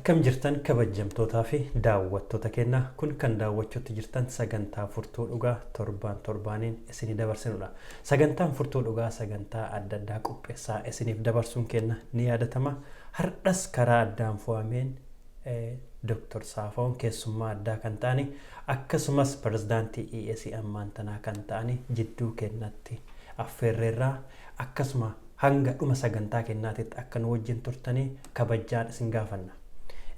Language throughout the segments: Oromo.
Akkam jirtan kabajamtootaa fi daawwattoota keenya kun kan daawwachuutti jirtan sagantaa furtuu dhugaa torbaaniin isinii dabarsinudha. Sagantaan furtuu dhugaa sagantaa adda addaa qopheessaa isiniif dabarsuun keenya ni yaadatama. Hardhas karaa addaan fo'ameen Dr. Safawoon keessummaa addaa kan ta'ani akkasumas pirezidaantii ECA ammaan tanaa kan ta'ani jidduu keenyatti affeerreerraa akkasuma hanga dhuma sagantaa keenyaatitti akka nu wajjin turtanii kabajaan isin gaafanna.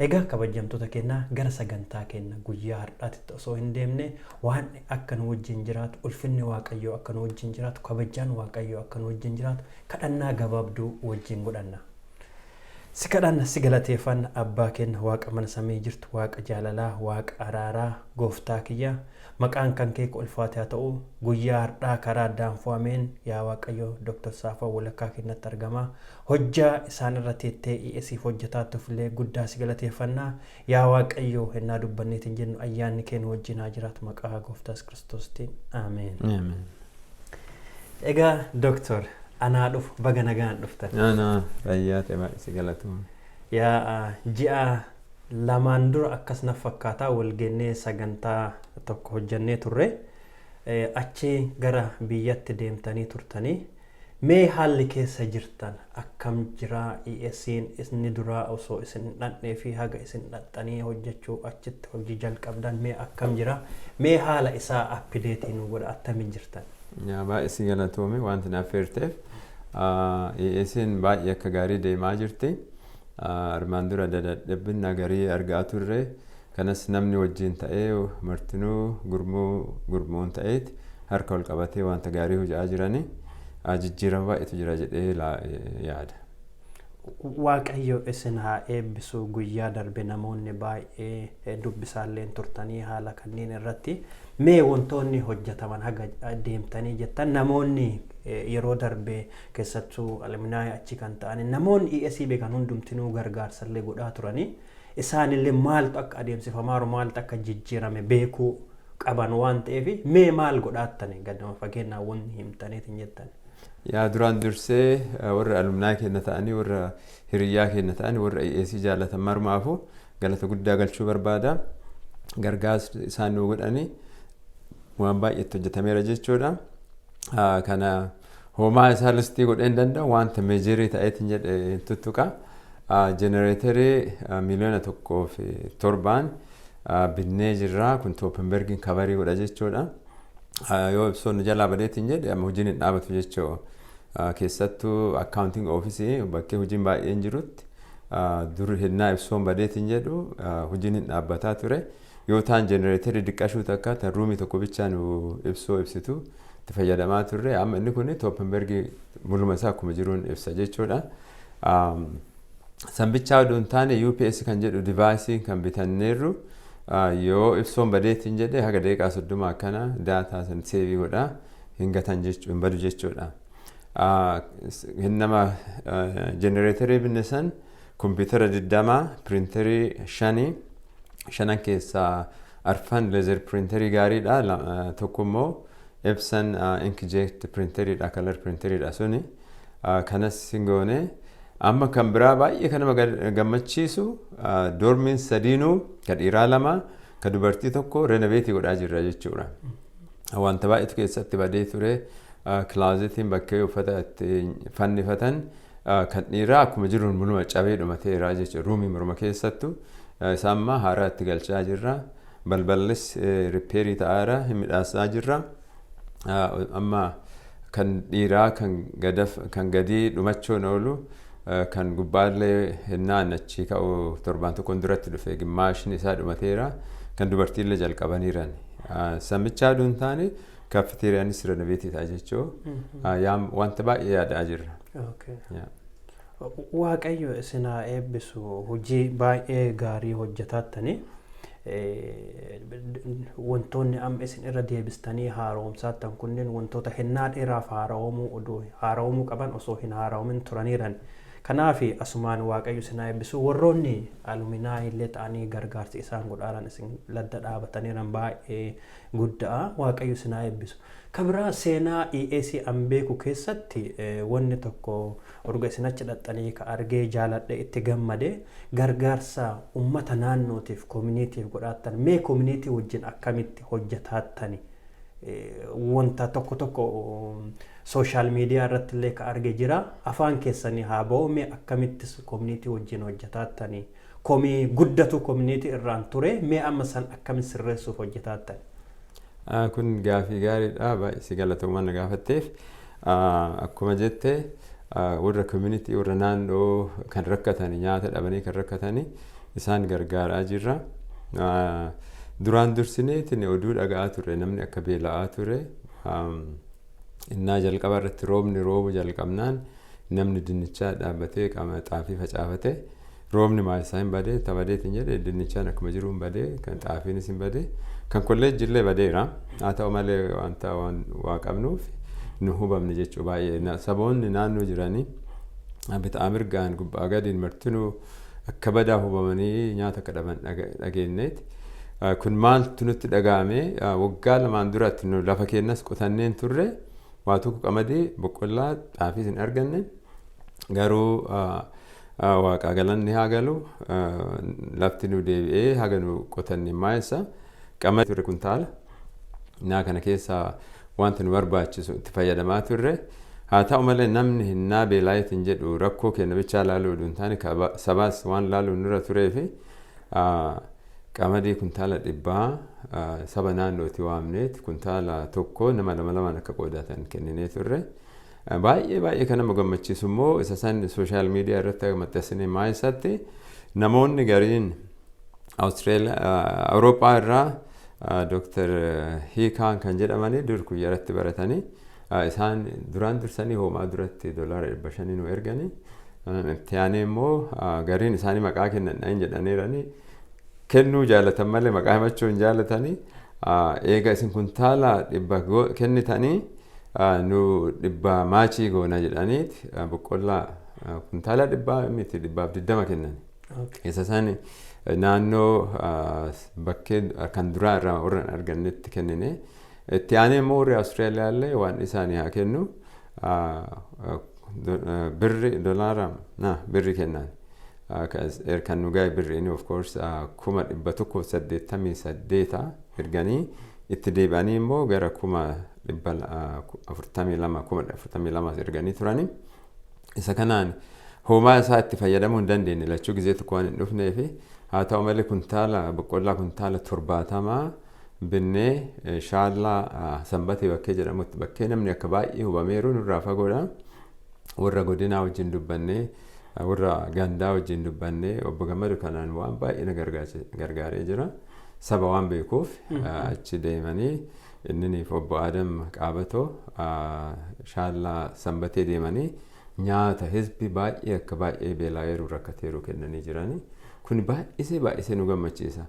Egaa kabajamtoota keenya gara sagantaa keenya guyyaa har'aatti osoo hin deemne waan akka nu wajjin jiraatu ulfinni Waaqayyoo akka nu wajjin jiraatu kabajaan Waaqayyoo akka nu wajjin jiraatu kadhannaa gabaabduu wajjin godhanna. Si kadhanna si galateeffanna abbaa keenya Waaqa mana samii jirtu Waaqa jaalalaa Waaqa araaraa gooftaa kiyya maqaan kan kee ulfaatee ta'u guyyaa har'aa karaa addaan fo'ameen yaa Waaqayyo Dr. Safawoo walakkaa keenyatti argama hojjaa isaan irratti ta'ee ECF hojjetaa tuflee guddaa si galateeffannaa yaa Waaqayyo hennaa dubbanneetiin jennu ayyaanni kee nu wajjin haa jiraatu maqaa gooftaas Kiristoostiin ameen. Egaa Dr. Anaa dhuf baga nagaan dhuftan. Ana fayyaa ta'e si galatuun. Yaa ji'a lamaan dura akkasna fakkaataa walgeennee sagantaa tokko hojjannee turre achi gara biyyatti deemtanii turtanii mee haalli keessa jirtan akkam jiraa ECA'n isni duraa osoo isin dhandhee fi haga isin dhaxxanii hojjechuu achitti hojii jalqabdan mee akkam jira mee haala isaa appideetii nu godha attamiin jirtan. Yaa baay'ee si galatoome wanti naaf feerteef ECA'n baay'ee akka gaarii deemaa jirti. Armaan dura dadhabbiin garii argaa turre kanas namni wajjin ta'ee martinuu gurmuun ta'eet harka ol qabatee wanta gaarii hojjaa jirani jijjiirama baay'eetu jira jedhee yaada. Waaqayyo isin haa eebbisu guyyaa darbe namoonni baay'ee dubbisaalleen turtanii haala kanneen irratti mee wantoonni hojjetaman haga deemtanii jettan namoonni yeroo darbe keessattuu alumnaayii achi kan ta'an namoonni ECA beekan hundumtinuu gargaarsallee godhaa turanii isaanillee maaltu akka adeemsifamaa maaltu akka jijjiirame beekuu qaban waan ta'eef mee maal godhaattani gadama fageennaa wanni himtaniitiin jettan. Yaa duraan dursee warra alumnaayii keenya ta'anii warra hiriyyaa keenya ta'anii warra ECA jaallatan marmaafu galata guddaa galchuu barbaada. Gargaarsa isaan nu godhanii waan baay'eetti hojjetameera jechuudha. Kana homaa isaa listii godheen danda'u wanta meejerii ta'eetiin jedhee tuttuqa. Jenereetarii miliyoona 1.7 binnee jirra kun Toppenbergin kabarii godha jechuudha. Yoo ibsoon jalaa badeetiin jedhe amma hojiin hin dhaabatu jechuudha. Keessattuu accounting office bakkee hojiin baay'een jirutti dur hinnaa ibsoon badeetiin jedhu hojiin hin dhaabbataa ture. Yoo ta'an jenereetarii diqqashuu takka tan ruumii tokko bichaan ibsoo ibsitu itti fayyadamaa turre amma inni kun Toppenbergi mul'uma isaa akkuma jiruun ibsa jechuudha. Sanbichaa oduun taane UPS kan jedhu divaayisii kan bitanneerru yoo ibsoon badeetiin jedhe haga daqiiqaa 30 akkana daataa san seevii godha hin gatan jechuudha hin badu jechuudha. Hinnama jenereetarii binne san kompiitara 20 piriintarii 5 keessaa arfan leezer piriintarii gaariidha tokko immoo Epson inkjet printeriidha color printeriidha suni kanas singoone amma kan biraa baay'ee kan nama gammachiisu dormiin sadiinuu ka dhiiraa 2 ka dubartii tokko renoveetii godhaa jirra jechuudha. Wanta baay'eetu keessatti badee ture kilaazetiin bakkee uffata itti fannifatan kan dhiiraa akkuma jiruun mul'uma cabee dhumateera jechuudha ruumii morma keessattu isaamma haaraa itti galchaa jirra balballis ripeerii ta'aara hin midhaasaa jirra. Amma kan dhiiraa kan gadii dhumachuun oolu kan gubbaallee hinnaan achi ka'u torbaan tokkoon duratti dhufe gimmaashin isaa dhumateera kan dubartiillee jalqabaniiran. Sammichaa aduun taane kaafiteeriyaanis renoveetii ta'a jechuudha. Wanta baay'ee yaadaa jirra. Waaqayyo isin haa eebbisu hojii baay'ee gaarii hojjetaattanii. Wantoonni amma isin irra deebistanii haaromsaattan kunneen wantoota hinnaa dheeraaf haaromuu qaban osoo hin haaroomin turaniiran Kanaaf asumaan waaqayyo isin eebbisu warroonni aluminaa illee ta'anii gargaarsi isaan godhaaran isin ladda dhaabataniiran baay'ee guddaa waaqayyo isin eebbisu. Kabira seenaa ECA ambeeku keessatti wanni tokko urga isin achi dhaxxanii ka argee jaaladhe itti gammade gargaarsa ummata naannootiif communityif godhaattan mee community wajjin akkamitti hojjetaattani wanta tokko social media irratti illee ka arge jira afaan keessanii haa ba'u mee akkamitti community wajjin hojjetaattani komii guddatu community irraan ture mee amma san akkamitti sirreessuuf hojjetaattani. Kun gaafii gaariidha baay'ee galatoomna na gaafatteef akkuma jette warra community warra naannoo kan rakkatanii nyaata dhabanii kan rakkatanii isaan gargaaraa jirra. Duraan dursineetiin oduu dhaga'aa ture namni akka beela'aa ture innaa jalqaba irratti roobni roobu jalqabnaan namni dinnichaa dhaabbatee qama xaafii facaafate roobni maasaa hin badee tabadeetiin jedhe dinnichaan akkuma jiru hin badee kan xaafiinis hin badee kan kolleejjii illee badeera haa ta'u malee wanta waa qabnuuf nu hubamne jechuu baay'ee saboonni naannoo jiranii bitaa mirgaan gubbaa gadiin martinuu akka badaa hubamanii nyaata akka dhaban dhageenyeeti. Kun maaltu nutti dhaga'ame waggaa lamaan duratti nu lafa keenyas qotanneen turre waa tokko qamadii boqqollaa xaafii hin arganne garuu waaqa galanni haa galu lafti nu deebi'ee haga nu qotanne maayisa qamadii turre kuntaala naa kana keessaa wanta nu barbaachisu itti fayyadamaa turre haa ta'u malee namni hinnaa beelaayitiin jedhu rakkoo keenya bichaa laaluu hin taane sabaas waan laaluu nurra turee fi qamadii kuntaala 100 saba naannooti waamneet kuntaala tokko nama lama akka qoodatan kenninee turre baay'ee kan nama gammachiisu immoo isa san social media irratti maxxansine maayisatti namoonni gariin Awurooppaa irraa Dr. Hiikaan kan jedhamanii dur kuyyaratti baratanii isaan duraan dursanii hoomaa duratti $500 nu erganii itti aanee immoo gariin isaanii maqaa kennan jedhaniiranii kennuu jaalatan malee maqaa himachuu hin jaalatanii eega isin kuntaala 100 kennitanii nu 100 maachii goona jedhaniiti boqqollaa kuntaala 100 miti 120 kennan. Isa isaanii naannoo bakkee kan duraa irraa warra argannetti kennine itti aanee immoo warri Awustiraaliyaa illee waan isaanii haa kennu birri kennan. Kan nu gahe birriin of course 1,188 erganii itti deebi'anii immoo gara 42,042 erganii turanii isa kanaan hoomaa isaa itti fayyadamuu hin dandeenye lachuu gizee tokko waan hin dhufnee fi haa ta'u malee kuntaala boqqollaa kuntaala 70 binnee shaallaa sanbatee bakkee jedhamutti bakkee namni akka baay'ee hubameeru nurraa fagoodha warra godinaa wajjin dubbannee warra gandaa wajjin dubbannee obbo Gammadu kanaan waan baay'ee na gargaaree jira saba waan beekuuf achi deemanii inniniif obbo Adam Qaabatoo shaallaa sanbatee deemanii nyaata hizbi baay'ee akka baay'ee beelaayeeru rakkateeru kennanii jiranii kun baay'isee nu gammachiisa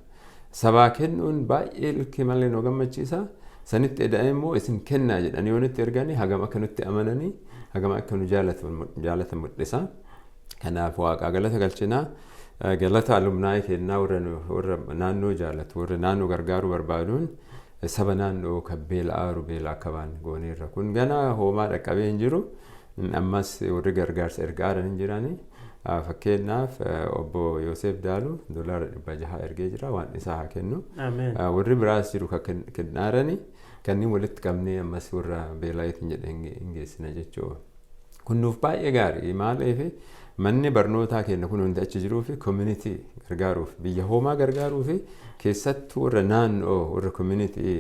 sabaa kennuun baay'ee ilkee malee nu gammachiisa sanitti eda'ee immoo isin kennaa jedhanii yoonitti erganii hagam akka nutti amananii hagam akka nu jaalatan mul'isa. Kanaaf waaqa galata galchinaa galata alumnaa'ii kennaa warra naannoo jaalatu warra naannoo gargaaruu barbaaduun saba naannoo kan beela'aaru beelaa akka baan gooneerra kun ganaa hoomaa dhaqqabee hin jiru ammas warri gargaarsa ergaaran hin jiranii fakkeenyaaf obbo Yoosef Daaluu $600 ergee jira waan isaa haa kennu warri biraas jiru kan kennaaranii kanneen walitti qabnee ammas warra beelaayitiin jedhee hin geessina jechuudha. Kun nuuf baay'ee gaarii maaliif manni barnootaa keenya kun hundi achi jiruu fi community gargaaruuf biyya hoomaa gargaaruu fi keessattuu warra naannoo warra community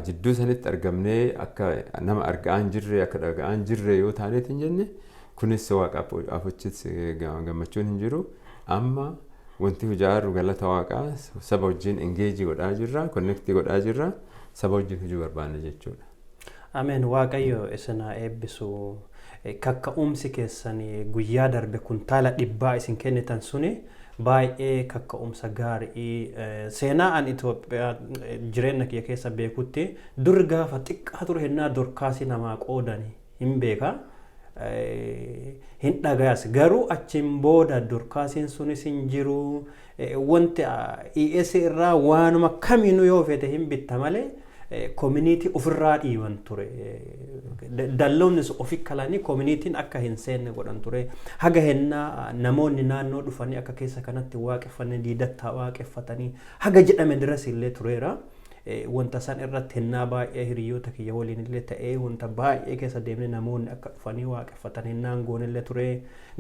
jidduu sanitti argamnee akka nama argaa hin jirre akka dhagaa hin jirre yoo taaneet hin jenne kunis waaqa afuchis gammachuun hin jiru amma wanti hojaaru galata waaqaa saba wajjin engage godhaa jirra connect godhaa jirra saba wajjin hojii barbaanna jechuudha. Ameen waaqayyo isinaa eebbisu. Kakka'umsi keessanii guyyaa darbe kuntaala 100 isin kennitan suni baay'ee kakka'umsa gaarii seenaa an Itoophiyaa jireenya kiyya keessa beekutti dur gaafa xiqqaa ture hennaa dorkaasii namaa qoodanii hin beeka hin dhagaas garuu achiin booda durkaasiin sunis hin jiru wanti ECA irraa waanuma kamiinuu yoo fedhe hin bitta malee community ofirraa dhiiban ture dalloonnis ofi kalanii community'n akka hin seenne godhan ture haga hennaa namoonni naannoo dhufanii akka keessa kanatti waaqeffannee diidattaa waaqeffatanii haga jedhame diras illee tureera. Wanta san irratti hennaa baay'ee hiriyoota kiyya waliin illee ta'ee wanta baay'ee keessa deemne namoonni akka dhufanii waaqeffatan hennaan goonillee ture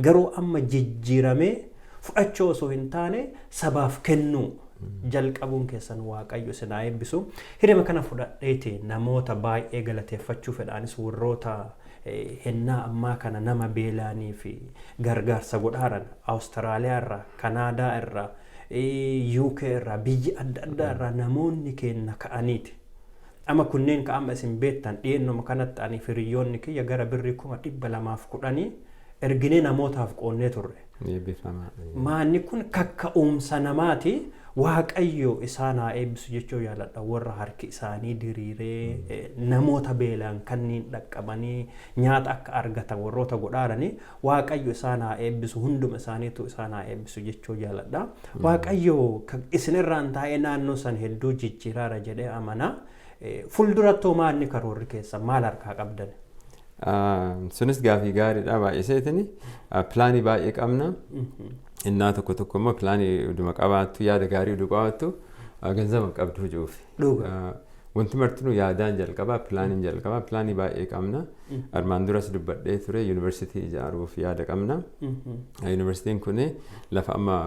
garuu amma jijjiiramee fudhachuu osoo hin taane sabaaf kennuu jalqabuun keessan waaqayyo sinaa eebbisu hirima kana fudhadheeti namoota baay'ee galateeffachuu fedhaanis warroota hennaa ammaa kana nama beelaanii fi gargaarsa godhaaran Awustiraaliyaa irraa Kanaadaa irraa UK irraa biyyi adda addaa irraa namoonni kenna ka'aniiti. Amma kunneen ka'ama isin beektan dhiyeennuma kanatti ani hiriyoonni kiyya gara birrii 210 erginee namootaaf qoonnee turre. Maanni kun kakka'umsa namaati waaqayyo isaan haa eebbisu jechuu yaaladha warra harki isaanii diriiree namoota beelaan kanneen dhaqqabanii nyaata akka argatan warroota godhaaranii waaqayyo isaan haa eebbisu hunduma isaaniitu isaan haa eebbisu jechuu yaaladha. Waaqayyo isinirraan taa'ee naannoo san hedduu jijjiiraara jedhee amana. Fuulduratti maanni karoorri keessa maal harkaa qabdan? Sunis gaafii gaariidha baay'iseetini pilaanii baay'ee qabna. Innaa tokko immoo pilaanii dhuma qabaattu yaada gaarii dhuma qabaattu ganzaba qabdu juufi. Wanti martinuu yaadaan jalqabaa pilaaniin jalqabaa pilaanii baay'ee qabna. Armaan duras dubbadhee ture yuunivarsiitii ijaaruuf yaada qabna. Yuunivarsiitiin kun lafa amma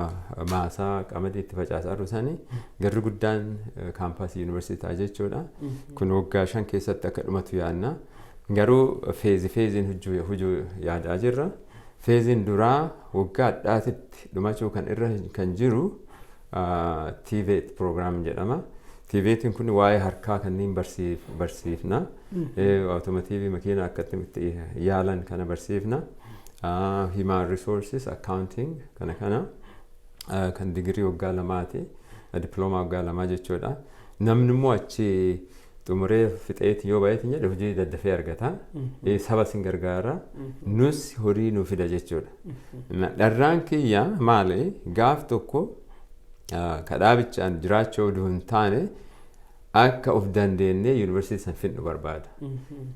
maasaa qamadii itti facaasaa jirusanii garri guddaan kaampaasii yuunivarsiitaa jechuudha. Kun waggaa 5 keessatti akka dhumatu yaadna. Garuu feeziin hujuu yaadaa jirra. Feeziin duraa waggaa addaatitti dhumachuu kan irra kan jiru TVET program jedhama. TVETin kun waa'ee harkaa kanneen barsiifna. Automotiivii makiina akkatti yaalan kana barsiifna. Human resources accounting kana kan digirii waggaa 2ti. Diploomaa waggaa 2 jechuudha. Namni immoo achi xumuree fixeeti yoo baay'eetiin jedhe hojii daddafee argata. Saba sin gargaara. Nus horii nu fida jechuudha. Dharraan kiyya maali gaaf tokko kadhaabichaan jiraachuu oduu hin taane akka of dandeenyee yuunivarsiitii san fidnu barbaada.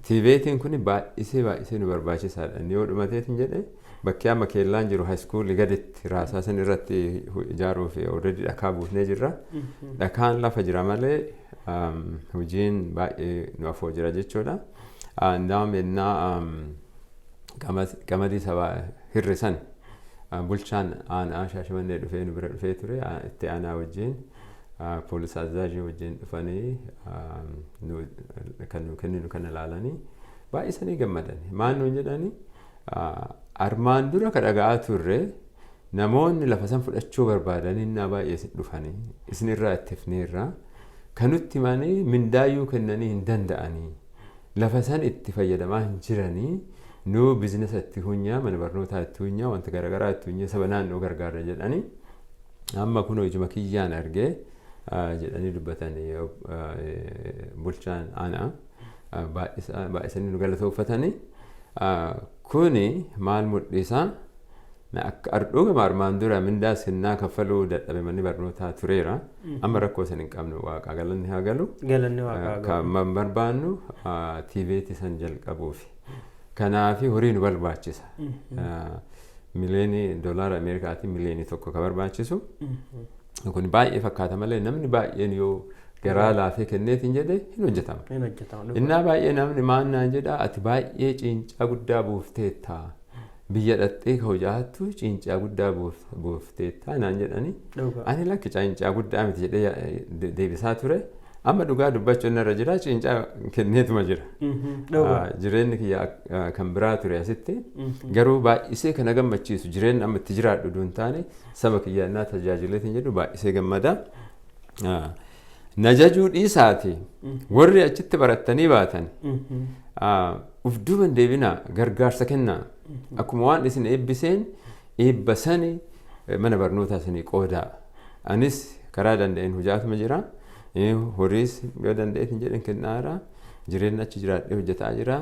TVETin kun baay'isee nu barbaachisaadha. Yoo dhumateetiin jedhe bakki amma keellaan jiru haayiskuulii gaditti raasaa san irratti ijaaruuf already dhakaa buufnee jirra. Dhakaan lafa jira malee hojiin baay'ee nu afoo jira jechuudha. Ndaam ennaa qamadii sabaa hirrisan bulchaan aanaa Shaashimannee dhufee nu bira dhufee ture itti aanaa wajjin poolis azaajii wajjin dhufanii kan nu kenninu kana ilaalanii baay'isanii gammadanii maal nuun jedhanii armaan dura ka dhaga'aa turre namoonni lafa san fudhachuu barbaadanii innaa baay'ee dhufanii isinirraa itti fneerraa kanutti himanii mindaayyuu kennanii hin danda'anii lafa san itti fayyadamaa hin jiranii nu biizinesa itti hunyaa mana barnootaa itti hunyaa wanta garaagaraa itti hunyaa saba naannoo gargaara jedhanii amma kunoo ijuma kiyyaan argee jedhanii dubbatanii bulchaan aanaa baay'isanii nu galatooffatanii kuni maal mul'isa akka ardhuugama armaan dura mindaa sinnaa kaffaluu dadhabe manni barnootaa tureera amma rakkoo san hin qabnu waaqaa galanni haa galu kan barbaannu TVET san jalqabuufi kanaafi horii nu barbaachisa miliyoonii doolaara Ameerikaatiin miliyoonii 1 ka barbaachisu kun baay'ee fakkaata malee namni baay'een yoo garaa laafee kenneetiin jedhe hin hojjetamu. Innaa baay'ee namni maannaan jedha ati baay'ee ciincaa guddaa buufteetta biyya dhattee ka hojaattu ciincaa guddaa buufteetta naan jedhani ani lakki ciincaa guddaa miti jedhee deebisaa ture. Amma dhugaa dubbachuun irra jira ciincaa kenneetuma jira. Jireenyi kiyya kan biraa ture asitti garuu baay'isee kana gammachiisu jireenyi amma itti jiraadhu duun taane saba kiyya innaa tajaajileetiin jedhu baay'isee gammada. Najajuu dhiisaati warri achitti barattanii baatan uf duuban deebinaa gargaarsa kennaa akkuma waan isin eebbiseen eebba sani mana barnootaa sanii qoodaa. Anis karaa danda'een hojaatuma jira. Horiis yoo danda'eetiin jedhan kennaara jireenya achi jiraadhee hojjetaa jira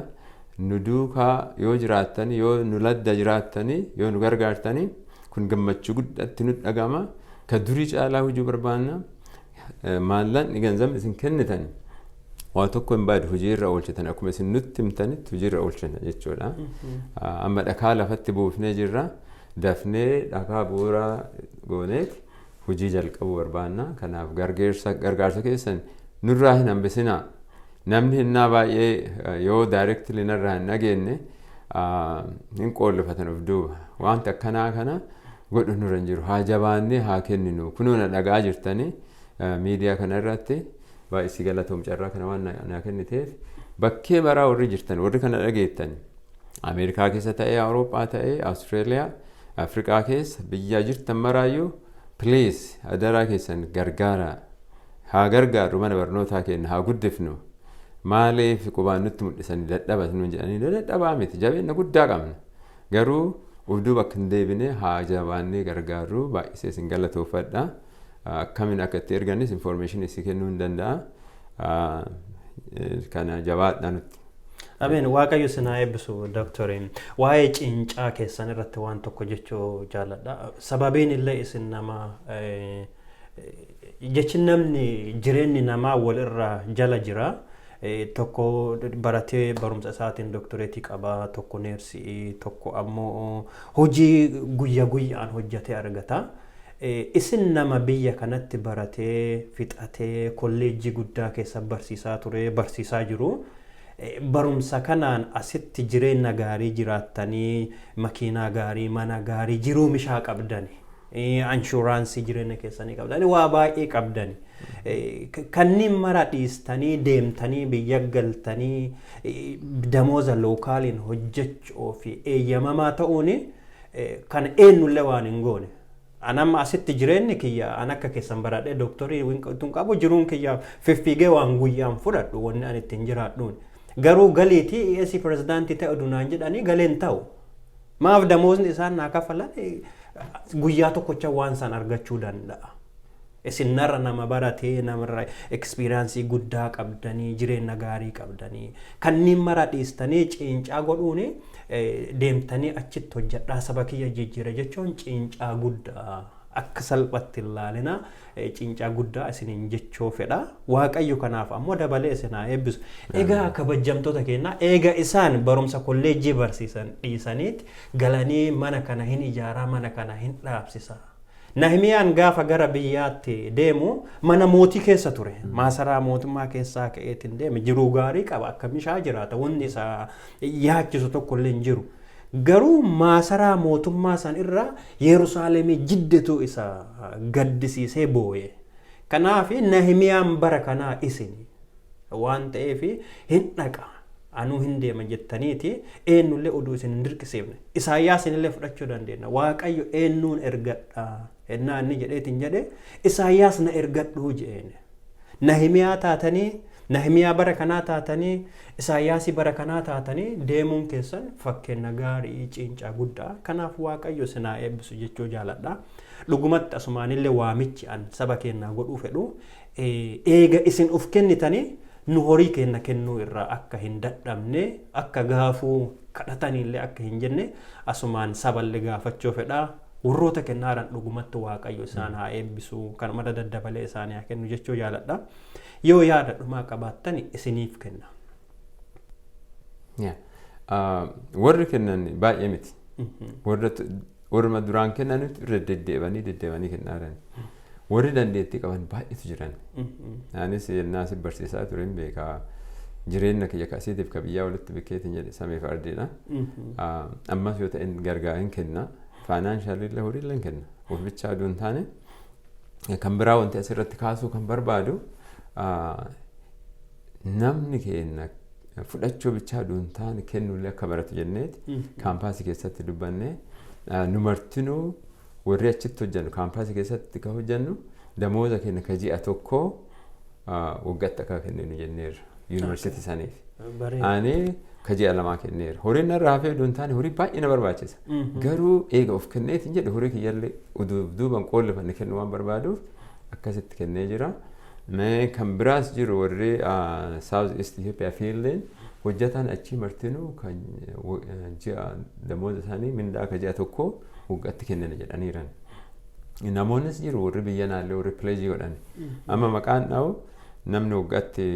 nu duukaa yoo jiraattanii yoo nu ladda jiraattanii yoo nu gargaartanii kun gammachuu guddaatti nu dhagama ka durii caalaa hojii barbaanna maallaqni ganzam isin kennitan waa tokko hin baadu hojii irra oolchitan akkuma isin nutti himtanitti hojii irra oolchina jechuudha. Amma dhakaa lafatti buufnee jirra dafnee dhakaa bu'uura gooneeti hojii jalqabuu barbaanna. Kanaaf gargaarsa keessan nurraa hin hambisinaa. Namni hinnaa baay'ee yoo directly narraa hin dhageenye hin qoollifatan of duuba. Wanta akkanaa kana godhu nurra hin jiru. Haa jabaannee haa kenninu. Kunoo na dhagaa jirtanii miidiyaa kana irratti baay'isii galatoom carraa kana waan na kenniteef bakkee baraa warri jirtan warri kana dhageettan Ameerikaa keessa ta'ee Awurooppaa ta'ee Awustreeliyaa Afrikaa keessa biyya jirtan maraayyuu please adaraa keessan gargaara haa gargaaru mana barnootaa keenya haa guddifnu maaliif qubaan nutti mul'isanii dadhabas nuun jedhanii dadhabaa miti jabeenya guddaa qabna garuu ufduu bakka hin deebine haa jabaannee gargaarru baay'isee isin galatoofadha. Akkamiin akka itti erganis information isii kennuu hin danda'a. Kana jabaadha nutti. Ameen waaqayyo sinaa eebbisu dooktoriin waa'ee cincaa keessan irratti waan tokko jechuu jaalladha. Sababiin illee isin nama jechi namni jireenyi namaa walirra jala jira. Tokko baratee barumsa isaatiin dooktoreetii qaba tokko neersii tokko ammoo hojii guyyaa guyyaan hojjetee argata. Isin nama biyya kanatti baratee fixatee kolleejjii guddaa keessa barsiisaa ture barsiisaa jiru barumsa kanaan asitti jireenya gaarii jiraattanii makiinaa gaarii mana gaarii jiruu mishaa qabdani anshuraansii jireenya keessanii qabdani waa baay'ee qabdani kanniin mara dhiistanii deemtanii biyya galtanii damooza lookaaliin hojjechuu fi eeyyamamaa ta'uun kan eenyullee waan hin goone. Anam asitti jireenyi kiyya an akka keessan baradhee dooktorii tun qabu jiruun kiyya fiffigee waan guyyaan fudhadhu wanni ani ittiin jiraadhuun garuu galiitii ECA pirezidaantii ta'e odunaan jedhanii galeen ta'u maaf damoozni isaan naa kafalan guyyaa tokkocha waan san argachuu danda'a. Isin narra nama baratee namarra ekspiriyaansii guddaa qabdanii jireenya gaarii qabdanii kanniin mara dhiistanii cincaa godhuun deemtanii achitti hojjedhaa saba kiyya jijjiira jechuun cincaa guddaa akka salphatti ilaalina cincaa guddaa isiniin jechuu fedha. Waaqayyo kanaaf ammoo dabalee isinaa eebbisu. Egaa kabajamtoota keenya eega isaan barumsa kolleejjii barsiisan dhiisaniiti galanii mana kana hin ijaaraa mana kana hin dhaabsisa. Nahimiyaan gaafa gara biyyaatti deemu mana mootii keessa ture. Maasaraa mootummaa keessaa ka'eetiin deeme jiruu gaarii qaba akka mishaa jiraata wanni isaa yaachisu tokko illee hin jiru. Garuu maasaraa mootummaa san irraa Yerusaalemii jiddetu isa gaddisiisee booye. Kanaaf Nahimiyaan bara kanaa isin waan ta'eef hin dhaqa. Anuu hin deema jettaniiti eenyullee oduu isin hin dirqisiifne. Isaayyaasin illee fudhachuu dandeenya. Waaqayyo eenyuun ergadha. Ennaa inni jedheetiin jedhe Isaayyaas na ergadhuu jeene. Nahimiyaa taatanii Nahimiyaa bara kanaa taatanii Isaayyaasii bara kanaa taatanii deemuun keessan fakkeenya gaarii cincaa guddaa. Kanaaf waaqayyo sinaa eebbisu jechuu jaaladha. Dhugumatti asumaanillee waamichi an saba keenyaa godhuu fedhu eega isin uf kennitanii nu horii keenya kennuu irraa akka hin dadhabne akka gaafuu kadhatanillee akka hin jenne asumaan saballee gaafachuu fedha. Warroota kennaadhaan dhugumatti waaqayyo isaan haa eebbisu kan mada daddabalee isaanii haa kennu jechuu jaaladha. Yoo yaada dhumaa qabaattan isiniif kenna. Warri kennan baay'ee miti. Warra duraan kennanitti irra deddeebanii kennaadhaan. Warri dandeettii qaban baay'eetu jiran. Anis yennaas barsiisaa ture hin beekaa jireenya kiyya kasiitiif ka biyyaa walitti bikkeetiin jedhe sameef ardiidha. Ammas yoo ta'e gargaarin kenna. Financial illee horii illee kenna. Of bichaa aduun taane kan biraa wanti asirratti kaasuu kan barbaadu namni keenya fudhachuu bichaa aduun taane kennullee akka baratu jenneeti kaampaasii keessatti dubbannee nu martinuu warri achitti hojjennu kaampaasii keessatti ka hojjennu damooza keenya ka ji'a tokko waggaatti akka kenninu jenneerra yuunivarsiitii saniif. Ani ka ji'a lamaa kenneera. Horiin narraa hafee aduun taane horii baay'ee na barbaachisa. Garuu eega of kenneetiin jedhe horii kiyyallee duuban qoollifanne kennu waan barbaaduuf akkasitti kennee jira. Kan biraas jiru warri South East Ethiopia fiilleen hojjetaan achi martinuu kan ji'a damooza isaanii mindaa akka ji'a tokko waggaatti kennan jedhaniiran. Namoonnis jiru warri biyya naallee warri pileejii godhan. Amma maqaan dhawu namni waggaatti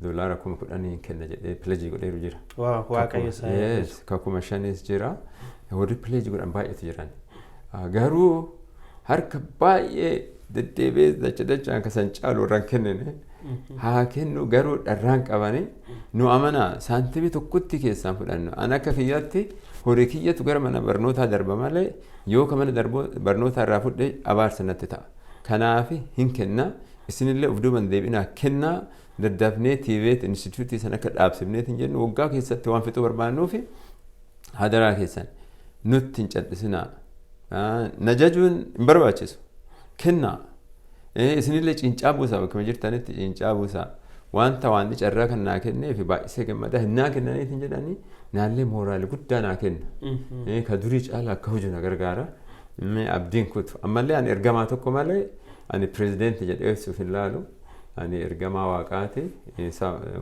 $10,000 kenna jedhee pileejii godheeru jira. Waaqayyo isaa. Ka 5,000 jira. Warri pileejii godhan baay'eetu jiran. Garuu harka baay'ee deddeebi'ee dachaan kasan caalu warraan kennine haa kennu garuu dharraan qabanii nu amanaa saantimii tokkotti keessaan fudhannu. An akka kiyyaatti horii kiyyatu gara mana barnootaa darba malee yoo ka mana barnootaa irraa fudhee abaarsa natti ta'a. Kanaaf hin kennaa isinillee of duuban deebinaa kennaa daddafnee tiiveet instituutii san akka dhaabsifneet hin jennu waggaa keessatti waan fixuu barbaannuufi hadaraa keessan nutti hin cadhisinaa. Na jajuun hin barbaachisu. Kennaa. Isinillee cincaa buusaa bakkuma jirtanitti cincaa buusaa. Wanta waan carraa kan naa kennee fi baay'isee gammadaa hin naa kennaniit hin jedhanii naallee mooraalii guddaa naa kenna. Ka durii caalaa akka hojii na gargaara. Abdiin kutu. Ammallee ani ergamaa tokko malee ani pirezidentii jedhee ibsuuf hin laalu. Ani ergamaa waaqaati.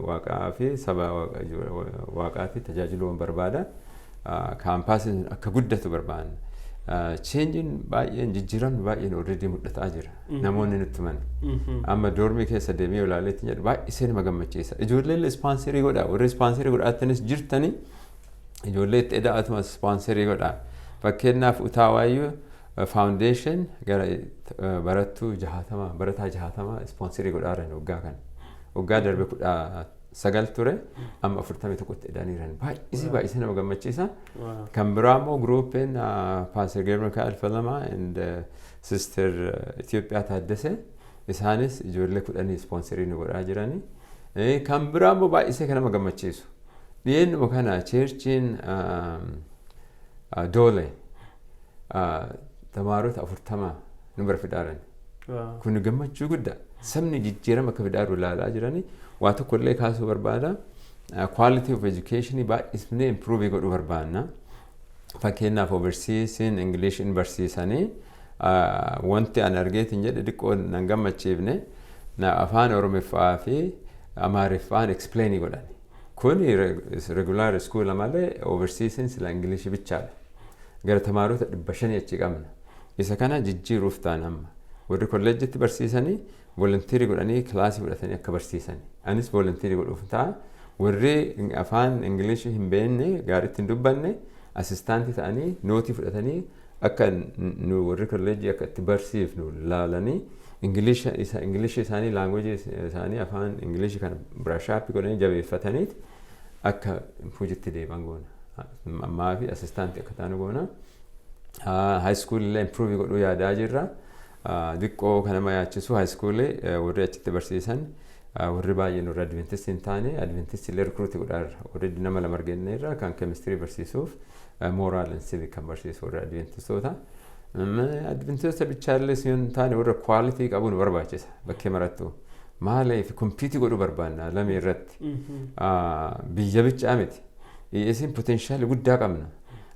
Waaqaa fi saba waaqaati tajaajiluu barbaada. Kaampaasiin akka guddatu barbaadna. Cheenjiin baay'een jijjiiramni baay'een already mul'ataa jira. Namoonni nutti himan. Amma doormii keessa deemee ilaaleetti jedhu baay'isee nama gammachiisa. Ijoolleen ispoonserii godhaa. Warri ispoonserii godhaattanis jirtanii ijoollee itti eda'atumas ispoonserii godhaa. Fakkeenyaaf Utaawaayyuu faawundeeshin gara barataa 60 ispoonserii godhaaran waggaa kana. Waggaa darbe 19 ture amma 41tti edaniiran. Baay'isee nama gammachiisa. Kan biraa immoo gruupiin Pastor Gabriel Alfalama and Sister Itoophiyaa Taaddasee isaanis ijoollee 10 ispoonserii nu godhaa jirani. Kan biraa immoo baay'isee kan nama gammachiisu. Dhiyeennuma kana cheerchiin Doole tamaarota 40 nu bira fidaaran. Kun gammachuu guddaa. Sabni jijjiirama akka fidaaru ilaalaa jirani. Waa tokkollee kaasuu barbaada. Quality of education baay'isnee improve godhuu barbaadna. Fakkeenyaaf overseasiin Englishin barsiisanii wanti an argeetiin jedhe xiqqoo nan gammachiifne afaan Oromiffaa fi Amaariffaan explainii godhan. Kun regular school malee overseasiin sila English bichaadha. Gara tamaarota 500 achi qabna. Isa kana jijjiiruuf ta'an amma. Warri kolleejjitti barsiisanii volunteerii godhanii kilaasii fudhatanii akka barsiisanii. Anis volunteerii godhuuf ta'a. Warri afaan English hin beekne gaariitti hin dubbanne asistaantii ta'anii nootii fudhatanii akka nu warri kolleejjii akka itti barsiifnu laalanii English isaanii laanguujii isaanii afaan English kana birashaappii godhanii jabeeffataniiti akka hojiitti deeman goona. Ammaa fi asistaantii akka taanu goona. High school illee improve godhuu yaadaa jirra. Diqqoo kana nama yaachisu high school warri achitti barsiisan warri baay'een warri adventistii hin taane adventistii illee recruitii godhaarra warri nama lama arganneerra kan chemistry barsiisuuf moral and civic kan barsiisu warri adventistoota. Adventistoota bichaallee hin taane warra quality qabu nu barbaachisa bakkee marattu. Maaliif kompiitii godhuu barbaanna lamee irratti biyya bichaa miti. Isin potential guddaa qabna.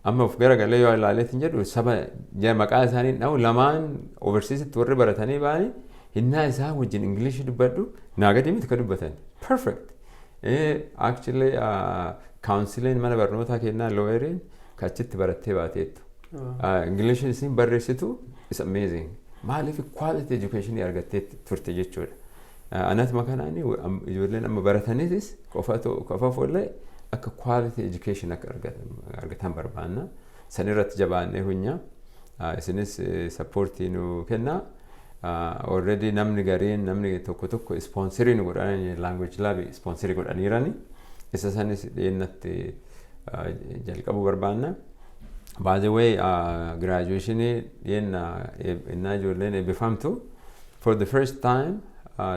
Amma of garagalee yoo ilaaleetiin jedhu saba maqaa isaanii dhawu lamaan overseasitti warri baratanii ba'anii hinnaa isaa wajjin English dubbadhu naa gadi miti ka dubbatan. Perfect. Actually counseling mana barnootaa kennaa lawyeriin kachitti barattee baateettu. English isin barreessitu is amazing. Maaliif quality education argattee turte jechuudha. Anatuma kanaan ijoolleen amma barataniitis qofa follee akka quality education akka argatan barbaanna. San irratti jabaannee hunya. Isinis supportii nu kenna. Already namni gariin namni tokko sponsorii nu godhan language lab sponsorii godhaniirani. Isa sanis dhiyeennatti jalqabuu barbaanna. By the way, graduation dhiyeennaa ijoolleen eebbifamtu for the first time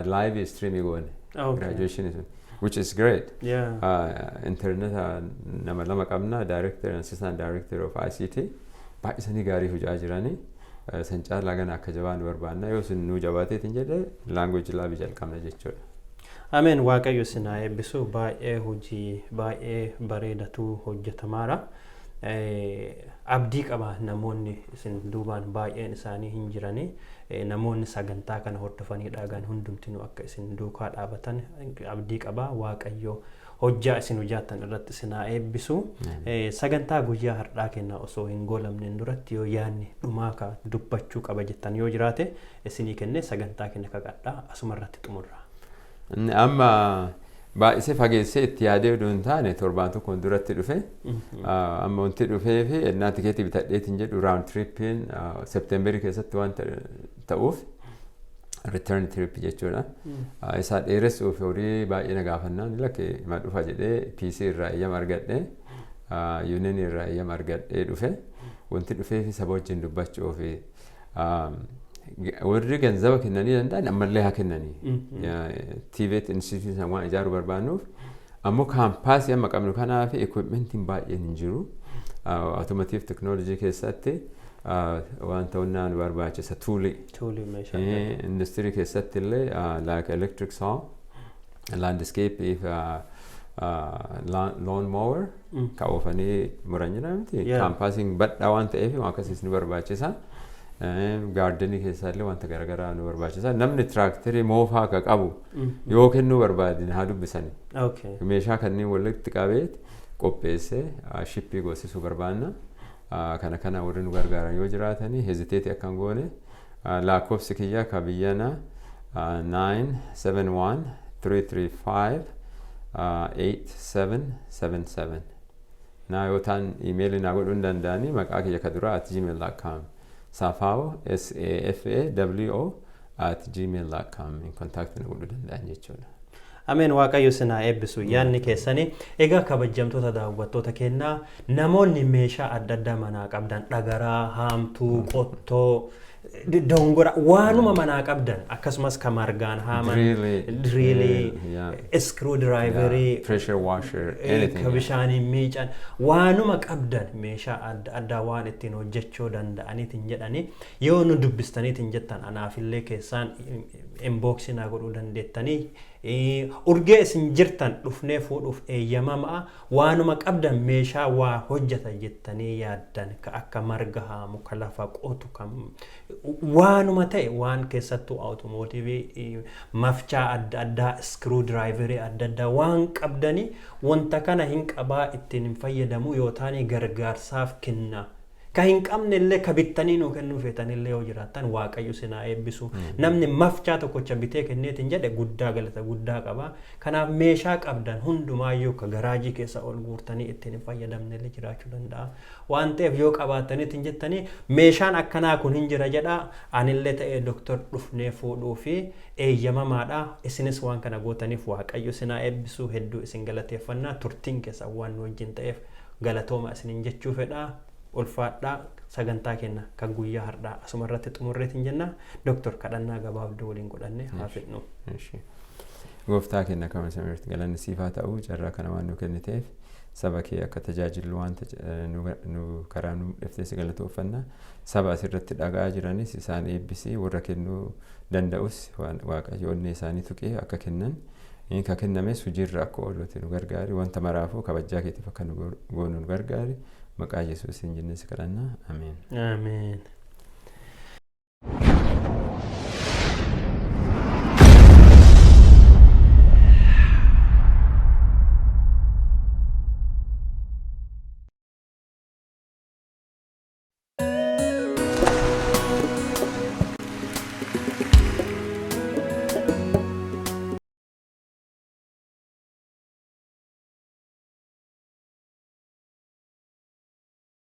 live streaming goone. Graduation is which is great. Internet nama lama qabna director and assistant director of ICT baay'isanii gaarii hojjaa jiranii san caalaa gana akka jabaan barbaanna yoo sun nu jabaateetiin jedhe language lab jalqabna jechuudha. Ameen waaqayyo sinaa eebbisu baay'ee hojii baay'ee bareedatu hojjetamaara. Abdii qaba namoonni isin duubaan baay'een isaanii hin jiranii namoonni sagantaa kana hordofanii dhaagan hundumtinu akka isin duukaa dhaabatan abdii qaba waaqayyo hojjaa isin hojjaatan irratti sinaa eebbisu sagantaa guyyaa har'aa kenna osoo hin golamne duratti yoo yaanni dhumaa ka dubbachuu qaba jettan yoo jiraate isinii kenne sagantaa kenna kakadhaa asuma irratti xumurra. Amma baay'isee fageessee itti yaadee oduun taane torbaan tokkoon duratti dhufe amma wanti dhufee fi ennaa tikeetii bitadheetiin jedhu raawund tiriippiin seepteembarii keessatti waan ta'uuf return trip jechuudha. Isaa dheeressuuf horii baay'ee na gaafannaan lakkee ma dhufa jedhee PC irraa eeyyama argadhee yuuniin irraa eeyyama argadhee dhufe wanti dhufee fi saba wajjin dubbachuuf warri ganzaba kennanii danda'an ammallee haa kennanii. TVET institution waan ijaaruu barbaannuuf ammoo kaampaasii amma qabnu kanaa fi equipmentiin baay'een hin jiru. Automotive technology keessatti waan ta'unnaa nu barbaachisa tuulii industry keessatti illee like electric saw, landscape if lawn mower ka oofanii muran jira miti kaampaasiin badhaa waan ta'eef waan akkasiis nu barbaachisa. Gardenii keessallee wanta garagaraa nu barbaachisa. Namni tiraaktarii moofaa akka qabu yoo kennuu barbaadin haa dubbisani. Meeshaa kanneen walitti qabeet qopheessee shippii goosisuu barbaanna. Kana warri nu gargaaran yoo jiraatanii heziteetii akkan goone lakkoofsi kiyyaa ka biyyana 971-335-8777 naa yoo ta'an iimeelii naa godhuu hin danda'anii maqaa kiyya ka duraa @gmail.com safawo safawo@gmail.com in contact na godhuu danda'an jechuudha. Ameen waaqayyo sinaa eebbisu yaanni keessanii egaa kabajamtoota daawwattoota kennaa namoonni meeshaa adda addaa manaa qabdan dhagaraa haamtuu qottoo dongora waanuma manaa qabdan akkasumas kamargaan haaman driilee screwdriverii pressure washer anything ka bishaanii miican waanuma qabdan meeshaa adda addaa waan ittiin hojjechuu danda'aniitiin jedhanii yoo nu dubbistaniitiin jettan anaafillee keessaan inbox naa godhuu dandeettanii urgee isin jirtan dhufnee fuudhuuf eeyyamamaa waanuma qabdan meeshaa waa hojjeta jettanii yaaddan ka akka marga haamu ka lafa qotu kam waanuma ta'e waan keessattuu automotive mafchaa adda addaa screwdriverii adda addaa waan qabdanii wanta kana hin qabaa ittiin hin fayyadamu yoo taane gargaarsaaf kenna. Ka hin qabne illee ka bittanii nuu kennuu feetan illee yoo jiraattan waaqayyo sinaa eebbisu namni mafchaa tokkocha bitee kenneetiin jedhe guddaa galata guddaa qaba. Kanaaf meeshaa qabdan hundumaayyuu ka garaajii keessa ol guurtanii ittiin hin fayyadamne illee jiraachuu danda'a. Waan ta'eef yoo qabaataniitiin jettanii meeshaan akkanaa kun hin jira jedha anillee ta'ee doktor dhufnee fuudhuu fi eeyyamamaadha. Isinis waan kana gootaniif waaqayyo sinaa eebbisu hedduu isin galateeffannaa turtiin keessa waan wajjin ta'eef galatooma isinin jechuu fedha. Ulfaadhaa sagantaa kenna kan guyyaa har'aa asuma irratti xumurreetiin jenna doktor kadhannaa gabaabduu waliin godhanne haa fidnu. Gooftaa kenna kama samirti galanni siifaa ta'uu carraa kana waan nu kenniteef saba kee akka tajaajilu waan nu karaa nu dhuftees galatooffanna saba asirratti dhagaa jiranis isaan eebbisii warra kennuu danda'us waaqayyoonni isaanii tuqee akka kennan ka kennames hojiirra akka ooluuti nu gargaari wanta maraafuu kabajaa keetiif akka nu goonu nu gargaari. Maqaa Yesuusiin jennee si kadhanna. Ameen. Ameen.